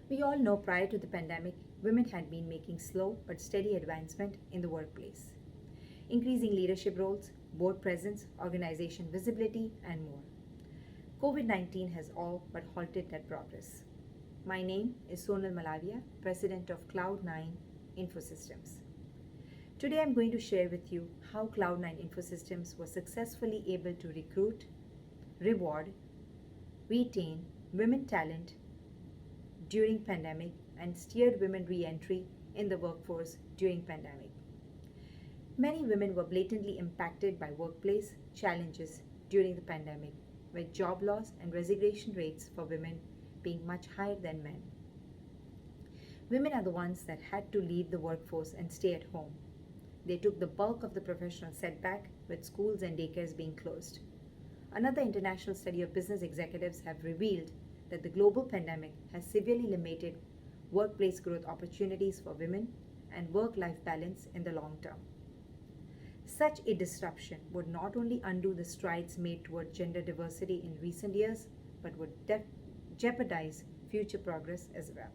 We all know prior to the pandemic, women had been making slow but steady advancement in the workplace, increasing leadership roles, board presence, organization visibility, and more. COVID 19 has all but halted that progress. My name is Sonal Malavia, President of Cloud9 Infosystems. Today I'm going to share with you how Cloud9 Infosystems was successfully able to recruit, reward, retain women talent during pandemic and steered women re-entry in the workforce during pandemic. Many women were blatantly impacted by workplace challenges during the pandemic, with job loss and resignation rates for women being much higher than men. Women are the ones that had to leave the workforce and stay at home. They took the bulk of the professional setback, with schools and daycares being closed. Another international study of business executives have revealed that the global pandemic has severely limited workplace growth opportunities for women and work-life balance in the long term. Such a disruption would not only undo the strides made toward gender diversity in recent years, but would jeopardize future progress as well.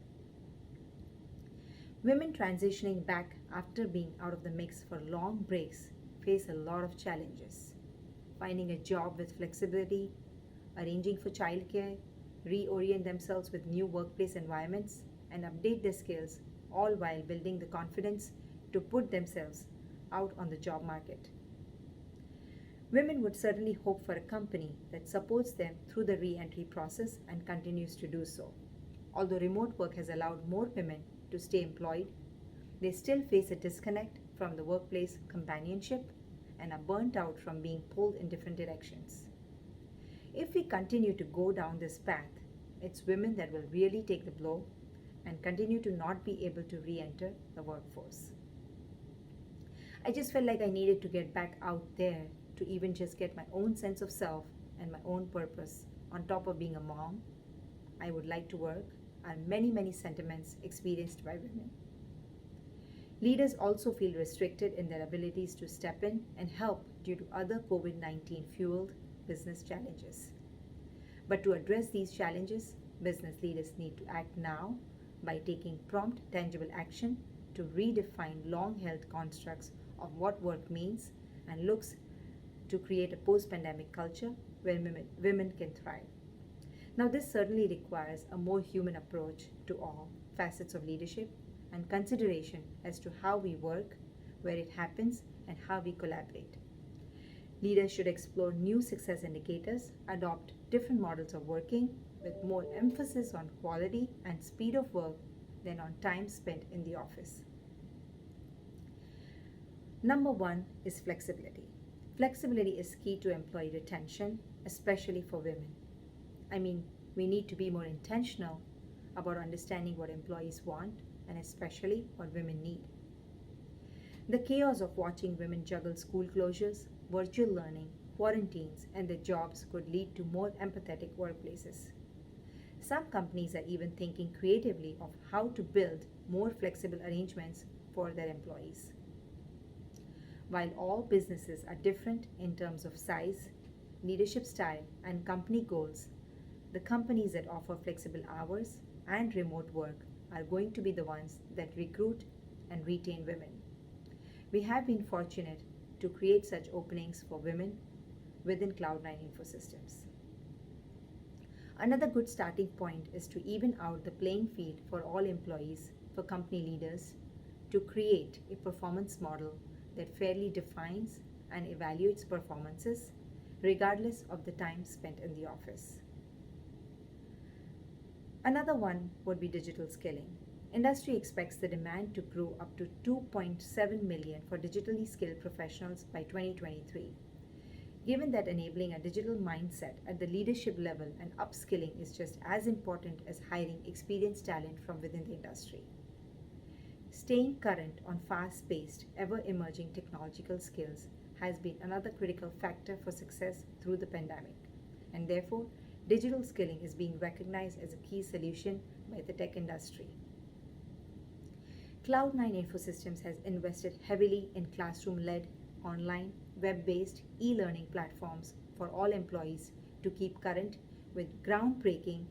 Women transitioning back after being out of the mix for long breaks face a lot of challenges. Finding a job with flexibility, arranging for childcare, reorient themselves with new workplace environments, and update their skills, all while building the confidence to put themselves out on the job market. Women would certainly hope for a company that supports them through the re-entry process and continues to do so. Although remote work has allowed more women to stay employed, they still face a disconnect from the workplace companionship and are burnt out from being pulled in different directions. If we continue to go down this path, it's women that will really take the blow and continue to not be able to re-enter the workforce. I just felt like I needed to get back out there to even just get my own sense of self and my own purpose on top of being a mom. I would like to work, and many sentiments experienced by women. Leaders also feel restricted in their abilities to step in and help due to other COVID-19 fueled business challenges. But to address these challenges, business leaders need to act now by taking prompt, tangible action to redefine long-held constructs of what work means and looks to create a post-pandemic culture where women can thrive. Now, this certainly requires a more human approach to all facets of leadership and consideration as to how we work, where it happens, and how we collaborate. Leaders should explore new success indicators, adopt different models of working with more emphasis on quality and speed of work than on time spent in the office. Number one is flexibility. Flexibility is key to employee retention, especially for women. We need to be more intentional about understanding what employees want and especially what women need. The chaos of watching women juggle school closures, virtual learning, quarantines, and their jobs could lead to more empathetic workplaces. Some companies are even thinking creatively of how to build more flexible arrangements for their employees. While all businesses are different in terms of size, leadership style, and company goals, the companies that offer flexible hours and remote work are going to be the ones that recruit and retain women. We have been fortunate to create such openings for women within Cloud9 Infosystems. Another good starting point is to even out the playing field for all employees, for company leaders, to create a performance model that fairly defines and evaluates performances regardless of the time spent in the office. Another one would be digital skilling. Industry expects the demand to grow up to 2.7 million for digitally skilled professionals by 2023. Given that enabling a digital mindset at the leadership level and upskilling is just as important as hiring experienced talent from within the industry. Staying current on fast-paced, ever-emerging technological skills has been another critical factor for success through the pandemic, and therefore, digital skilling is being recognized as a key solution by the tech industry. Cloud9 Infosystems has invested heavily in classroom-led, online, web-based e-learning platforms for all employees to keep current with groundbreaking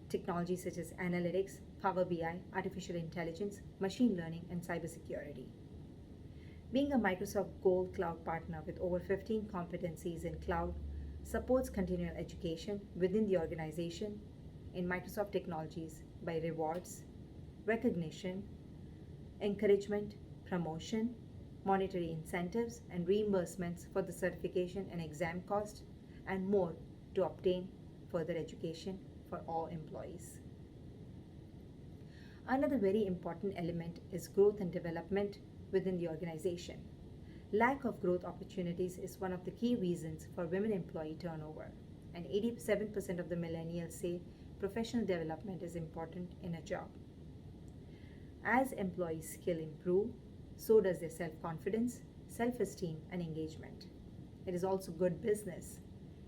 technologies such as analytics, Power BI, artificial intelligence, machine learning, and cybersecurity. Being a Microsoft Gold Cloud partner with over 15 competencies in cloud supports continual education within the organization in Microsoft technologies by rewards, recognition, encouragement, promotion, monetary incentives, and reimbursements for the certification and exam cost, and more to obtain further education for all employees. Another very important element is growth and development within the organization. Lack of growth opportunities is one of the key reasons for women employee turnover, and 87% of the millennials say professional development is important in a job. As employees' skill improve, so does their self-confidence, self-esteem, and engagement. It is also good business.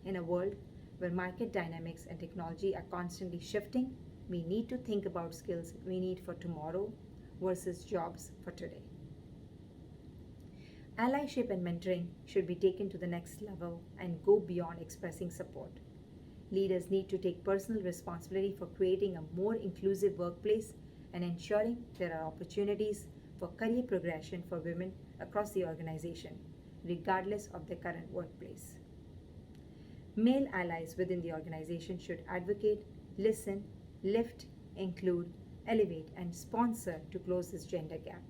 In a world where market dynamics and technology are constantly shifting, we need to think about skills we need for tomorrow versus jobs for today. Allyship and mentoring should be taken to the next level and go beyond expressing support. Leaders need to take personal responsibility for creating a more inclusive workplace and ensuring there are opportunities for career progression for women across the organization, regardless of their current workplace. Male allies within the organization should advocate, listen, lift, include, elevate, and sponsor to close this gender gap.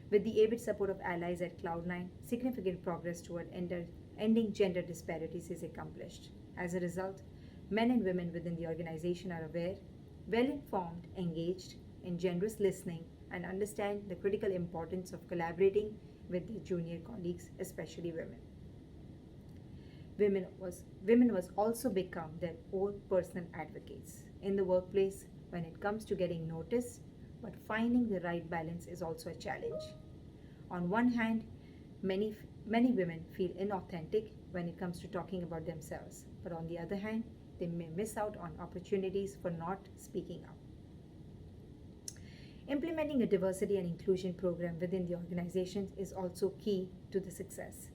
With the avid support of allies at Cloud9, significant progress toward ending gender disparities is accomplished. As a result, men and women within the organization are aware, well-informed, engaged, in generous listening, and understand the critical importance of collaborating with their junior colleagues, especially women. Women must also become their own personal advocates in the workplace when it comes to getting noticed, but finding the right balance is also a challenge. On one hand, many women feel inauthentic when it comes to talking about themselves, but on the other hand, they may miss out on opportunities for not speaking up. Implementing a diversity and inclusion program within the organization is also key to the success.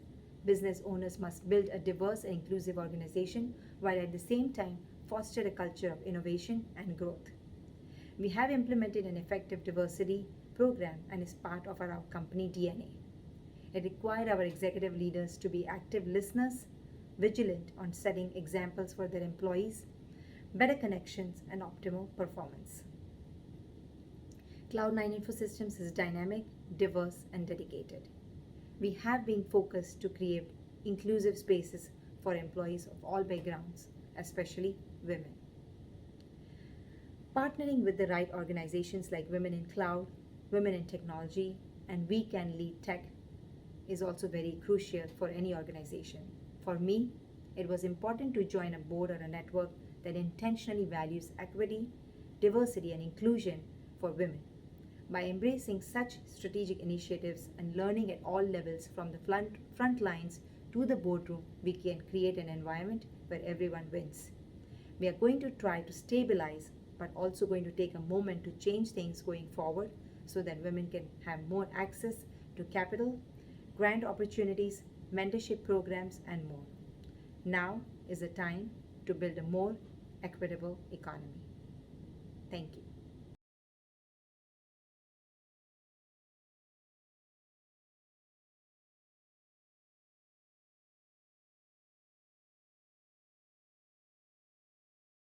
Business owners must build a diverse and inclusive organization while at the same time foster a culture of innovation and growth. We have implemented an effective diversity program and is part of our company DNA. It required our executive leaders to be active listeners, vigilant on setting examples for their employees, better connections, and optimal performance. Cloud9 Infosystems is dynamic, diverse, and dedicated. We have been focused to create inclusive spaces for employees of all backgrounds, especially women. Partnering with the right organizations like Women in Cloud, Women in Technology, and We Can Lead Tech is also very crucial for any organization. For me, it was important to join a board or a network that intentionally values equity, diversity, and inclusion for women. By embracing such strategic initiatives and learning at all levels from the front lines to the boardroom, we can create an environment where everyone wins. We are going to try to stabilize, but also going to take a moment to change things going forward so that women can have more access to capital, grant opportunities, mentorship programs, and more. Now is the time to build a more equitable economy. Thank you.